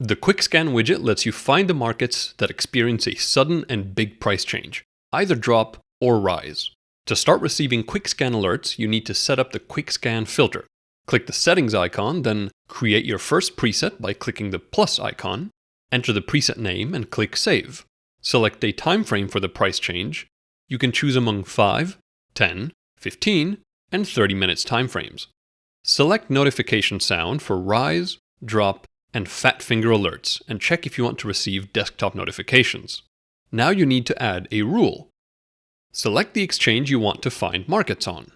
The Quick Scan widget lets you find the markets that experience a sudden and big price change, either drop or rise. To start receiving Quick Scan alerts, you need to set up the Quick Scan filter. Click the settings icon, then create your first preset by clicking the plus icon. Enter the preset name and click Save. Select a time frame for the price change. You can choose among 5, 10, 15, and 30 minutes timeframes. Select notification sound for rise, drop, and fat finger alerts, and check if you want to receive desktop notifications. Now you need to add a rule. Select the exchange you want to find markets on.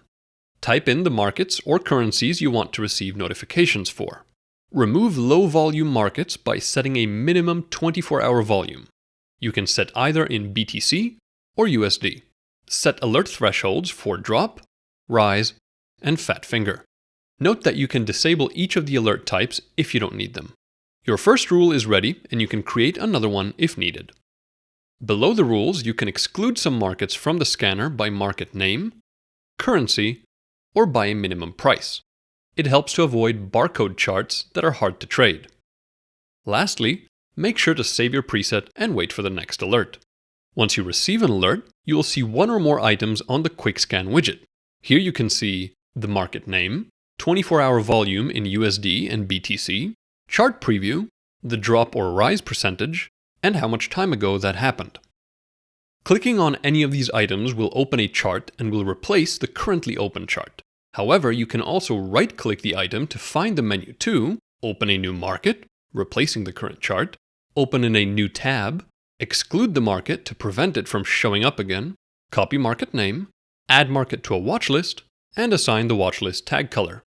Type in the markets or currencies you want to receive notifications for. Remove low-volume markets by setting a minimum 24-hour volume. You can set either in BTC or USD. Set alert thresholds for drop, rise, and fat finger. Note that you can disable each of the alert types if you don't need them. Your first rule is ready, and you can create another one if needed. Below the rules, you can exclude some markets from the scanner by market name, currency, or by a minimum price. It helps to avoid barcode charts that are hard to trade. Lastly, make sure to save your preset and wait for the next alert. Once you receive an alert, you will see one or more items on the Quick Scan widget. Here you can see the market name, 24-hour volume in USD and BTC, chart preview, the drop or rise percentage, and how much time ago that happened. Clicking on any of these items will open a chart and will replace the currently open chart. However, you can also right-click the item to find the menu to open a new market, replacing the current chart, open in a new tab, exclude the market to prevent it from showing up again, copy market name, add market to a watch list, and assign the watch list tag color.